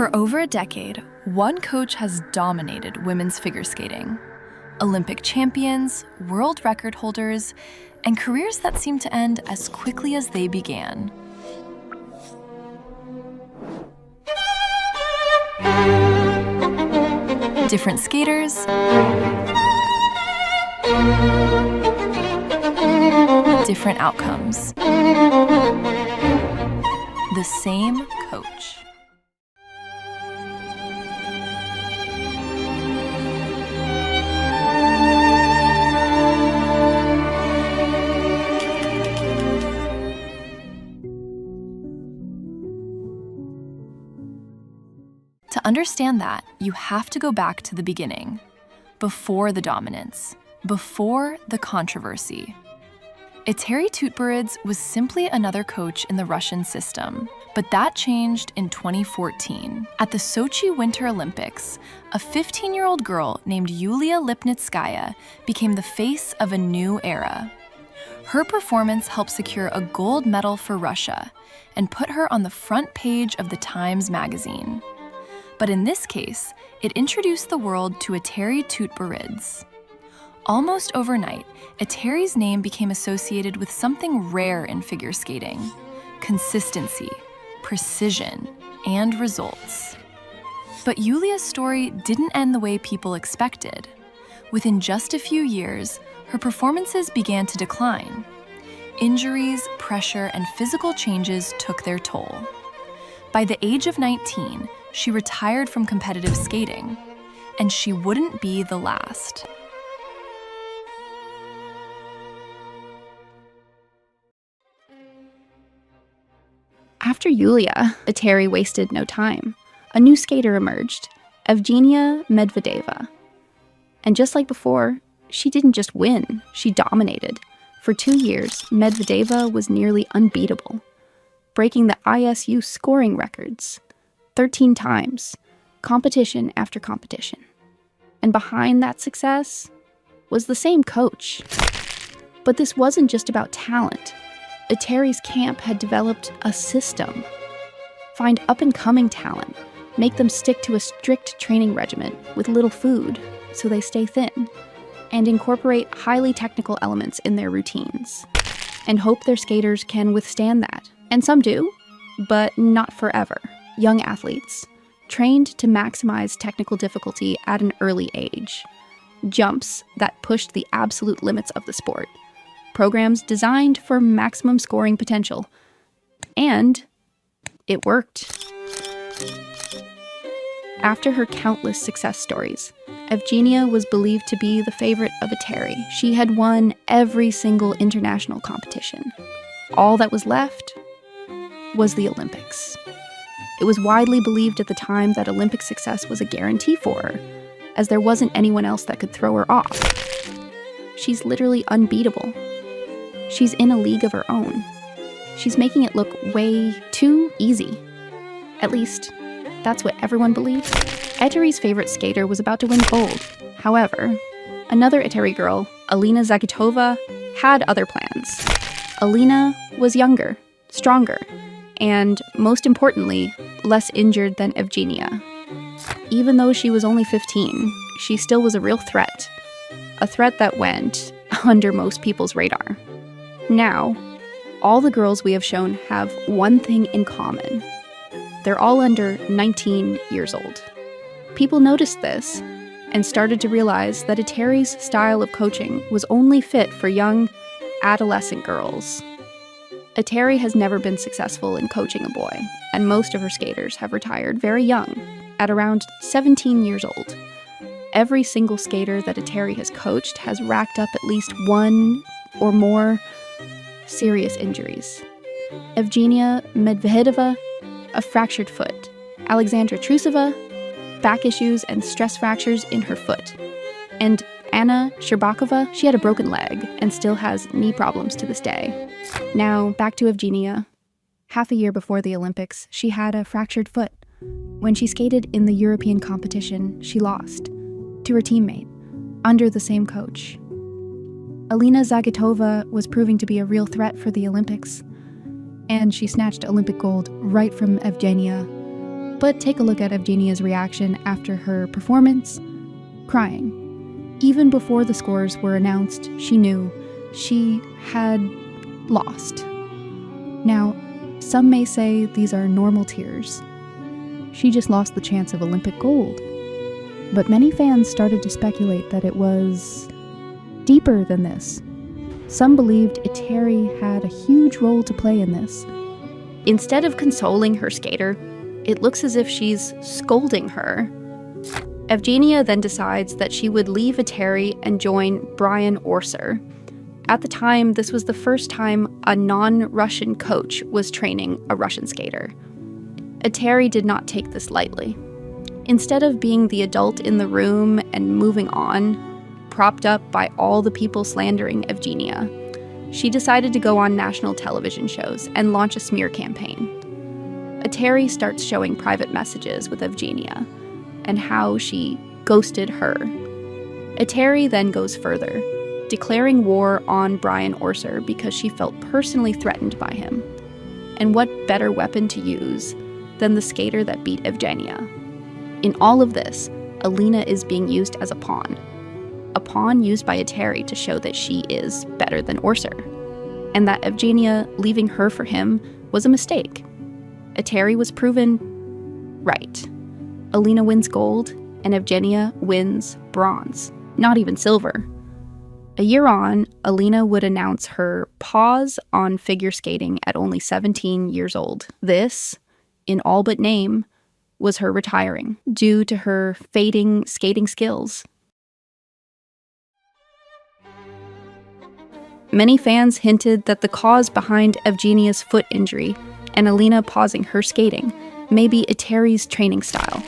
For over a decade, one coach has dominated women's figure skating. Olympic champions, world record holders, and careers that seem to end as quickly as they began. Different skaters, different outcomes. The same coach. To understand that, you have to go back to the beginning, before the dominance, before the controversy. Etiri Tutberidze was simply another coach in the Russian system, but that changed in 2014. At the Sochi Winter Olympics, a 15-year-old girl named Yulia Lipnitskaya became the face of a new era. Her performance helped secure a gold medal for Russia and put her on the front page of the Times magazine. But in this case, it introduced the world to Etiri Tutberidze. Almost overnight, Etiri's name became associated with something rare in figure skating: consistency, precision, and results. But Yulia's story didn't end the way people expected. Within just a few years, her performances began to decline. Injuries, pressure, and physical changes took their toll. By the age of 19, she retired from competitive skating, and she wouldn't be the last. After Yulia, Etiri wasted no time. A new skater emerged, Evgenia Medvedeva. And just like before, she didn't just win, she dominated. For 2 years, Medvedeva was nearly unbeatable, breaking the ISU scoring records 13 times, competition after competition. And behind that success was the same coach. But this wasn't just about talent. Etiri's camp had developed a system. Find up-and-coming talent, make them stick to a strict training regimen with little food so they stay thin, and incorporate highly technical elements in their routines, and hope their skaters can withstand that. And some do, but not forever. Young athletes, trained to maximize technical difficulty at an early age. Jumps that pushed the absolute limits of the sport. Programs designed for maximum scoring potential. And it worked. After her countless success stories, Evgenia was believed to be the favorite of Etiri. She had won every single international competition. All that was left was the Olympics. It was widely believed at the time that Olympic success was a guarantee for her, as there wasn't anyone else that could throw her off. She's literally unbeatable. She's in a league of her own. She's making it look way too easy. At least, that's what everyone believed. Etiri's favorite skater was about to win gold. However, another Etiri girl, Alina Zagitova, had other plans. Alina was younger, stronger, and most importantly, less injured than Evgenia. Even though she was only 15, she still was a real threat. A threat that went under most people's radar. Now, all the girls we have shown have one thing in common. They're all under 19 years old. People noticed this and started to realize that Etiri's style of coaching was only fit for young, adolescent girls. Etiri has never been successful in coaching a boy, and most of her skaters have retired very young, at around 17 years old. Every single skater that Etiri has coached has racked up at least one or more serious injuries. Evgenia Medvedeva, a fractured foot. Alexandra Trusova, back issues and stress fractures in her foot. And Anna Sherbakova, she had a broken leg and still has knee problems to this day. Now, back to Evgenia. Half a year before the Olympics, she had a fractured foot. When she skated in the European competition, she lost to her teammate, under the same coach. Alina Zagitova was proving to be a real threat for the Olympics, and she snatched Olympic gold right from Evgenia But take a look at Evgenia's reaction after her performance, crying. Even before the scores were announced, she knew she had lost. Now, some may say these are normal tears. She just lost the chance of Olympic gold. But many fans started to speculate that it was deeper than this. Some believed Etiri had a huge role to play in this. Instead of consoling her skater, it looks as if she's scolding her. Evgenia then decides that she would leave Etiri and join Brian Orser. At the time, this was the first time a non-Russian coach was training a Russian skater. Etiri did not take this lightly. Instead of being the adult in the room and moving on, propped up by all the people slandering Evgenia, she decided to go on national television shows and launch a smear campaign. Etiri starts showing private messages with Evgenia and how she ghosted her. Etiri then goes further, declaring war on Brian Orser because she felt personally threatened by him. And what better weapon to use than the skater that beat Evgenia? In all of this, Alina is being used as a pawn used by Etiri to show that she is better than Orser, and that Evgenia leaving her for him was a mistake. Etiri was proven right. Alina wins gold, and Evgenia wins bronze, not even silver. A year on, Alina would announce her pause on figure skating at only 17 years old. This, in all but name, was her retiring due to her fading skating skills. Many fans hinted that the cause behind Evgenia's foot injury and Alina pausing her skating may be Etiri's training style.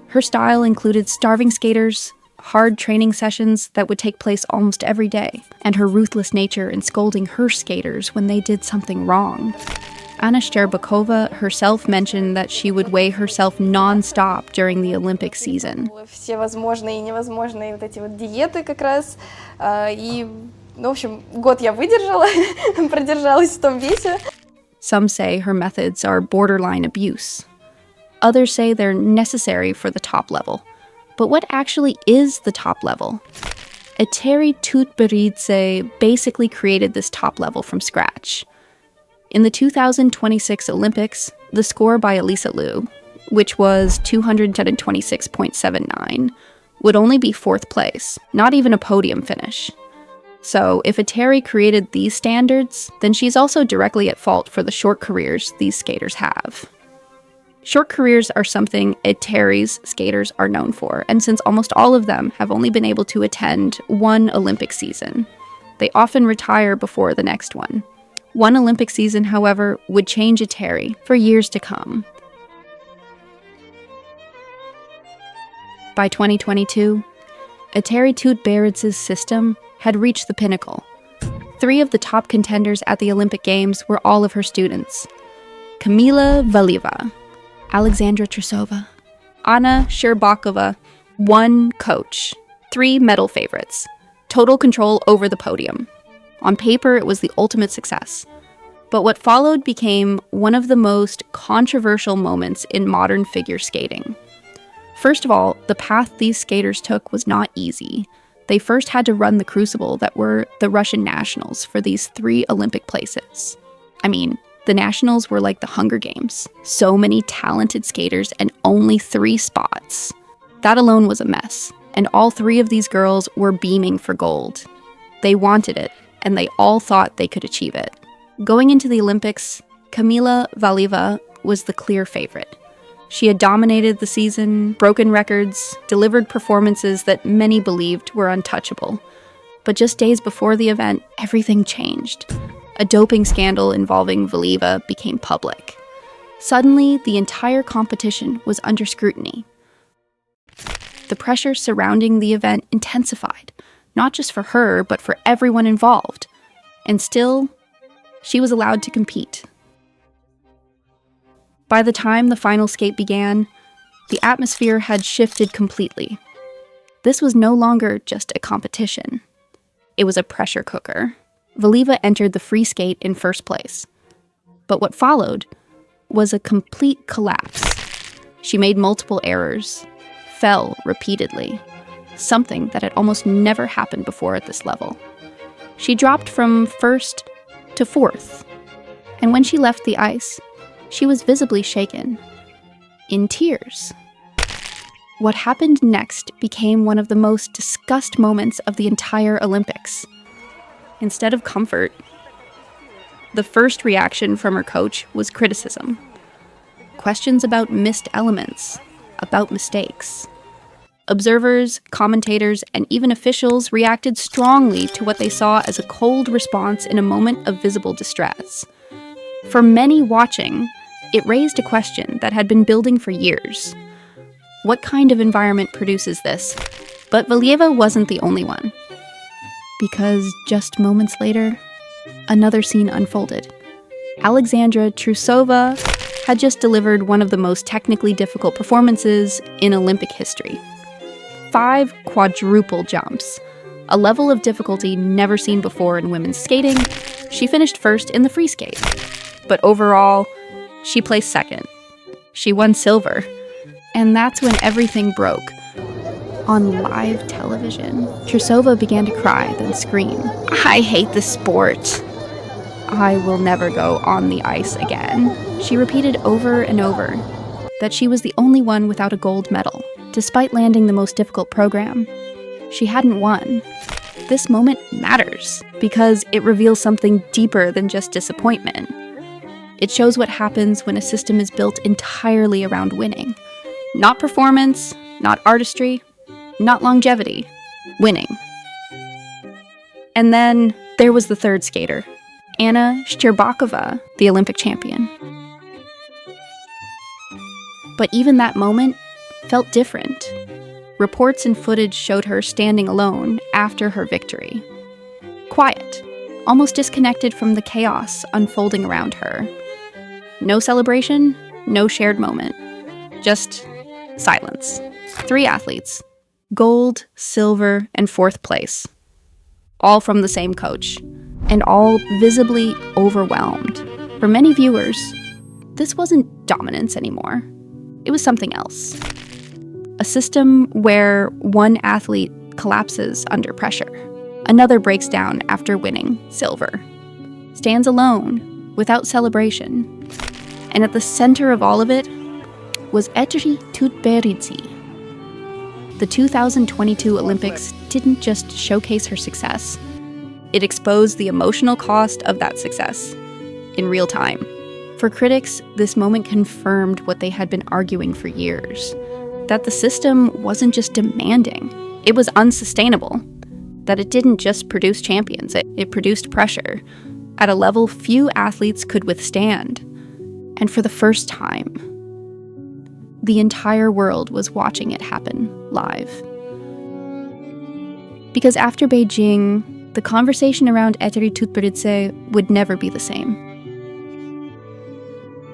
Her style included starving skaters, hard training sessions that would take place almost every day, and her ruthless nature in scolding her skaters when they did something wrong. Anna Shcherbakova herself mentioned that she would weigh herself non-stop during the Olympic season. Все возможные и невозможные вот эти вот диеты как раз. В общем, год я выдержала, продержалась в том весе. Some say her methods are borderline abuse. Others say they're necessary for the top level. But what actually is the top level? Etiri Tutberidze basically created this top level from scratch. In the 2026 Olympics, the score by Elisa Liu, which was 226.79, would only be fourth place, not even a podium finish. So if Etiri created these standards, then she's also directly at fault for the short careers these skaters have. Short careers are something Etiri's skaters are known for, and since almost all of them have only been able to attend one Olympic season, they often retire before the next one. One Olympic season, however, would change Etiri for years to come. By 2022, Etiri Tutberidze's system had reached the pinnacle. 3 of the top contenders at the Olympic Games were all of her students: Kamila Valieva, Alexandra Trusova, Anna Shcherbakova, 1 coach, 3 medal favorites, total control over the podium. On paper, it was the ultimate success. But what followed became one of the most controversial moments in modern figure skating. First of all, the path these skaters took was not easy. They first had to run the crucible that were the Russian nationals for these 3 Olympic places. I mean, the nationals were like the Hunger Games. So many talented skaters and only 3 spots. That alone was a mess, and all 3 of these girls were beaming for gold. They wanted it, and they all thought they could achieve it. Going into the Olympics, Kamila Valieva was the clear favorite. She had dominated the season, broken records, delivered performances that many believed were untouchable. But just days before the event, everything changed. A doping scandal involving Valieva became public. Suddenly, the entire competition was under scrutiny. The pressure surrounding the event intensified, not just for her, but for everyone involved. And still, she was allowed to compete. By the time the final skate began, the atmosphere had shifted completely. This was no longer just a competition. It was a pressure cooker. Valieva entered the free skate in first place. But what followed was a complete collapse. She made multiple errors, fell repeatedly, something that had almost never happened before at this level. She dropped from first to fourth, and when she left the ice, she was visibly shaken, in tears. What happened next became one of the most discussed moments of the entire Olympics. Instead of comfort, the first reaction from her coach was criticism. Questions about missed elements, about mistakes. Observers, commentators, and even officials reacted strongly to what they saw as a cold response in a moment of visible distress. For many watching, it raised a question that had been building for years. What kind of environment produces this? But Valieva wasn't the only one. Because just moments later, another scene unfolded. Alexandra Trusova had just delivered one of the most technically difficult performances in Olympic history. 5 quadruple jumps, a level of difficulty never seen before in women's skating. She finished first in the free skate. But overall, she placed second. She won silver. And that's when everything broke. On live television, Trusova began to cry, then scream, "I hate the sport. I will never go on the ice again." She repeated over and over that she was the only one without a gold medal. Despite landing the most difficult program, she hadn't won. This moment matters because it reveals something deeper than just disappointment. It shows what happens when a system is built entirely around winning. Not performance, not artistry, not longevity. Winning. And then there was the third skater, Anna Shcherbakova, the Olympic champion. But even that moment felt different. Reports and footage showed her standing alone after her victory. Quiet, almost disconnected from the chaos unfolding around her. No celebration, no shared moment. Just silence. 3 athletes. Gold, silver, and 4th place. All from the same coach. And all visibly overwhelmed. For many viewers, this wasn't dominance anymore. It was something else. A system where one athlete collapses under pressure. Another breaks down after winning silver. Stands alone, without celebration. And at the center of all of it was Etiri Tutberidze. The 2022 Olympics didn't just showcase her success. It exposed the emotional cost of that success in real time. For critics, this moment confirmed what they had been arguing for years. That the system wasn't just demanding, it was unsustainable. That it didn't just produce champions, it produced pressure at a level few athletes could withstand. And for the first time, the entire world was watching it happen live. Because after Beijing, the conversation around Etiri Tutberidze would never be the same.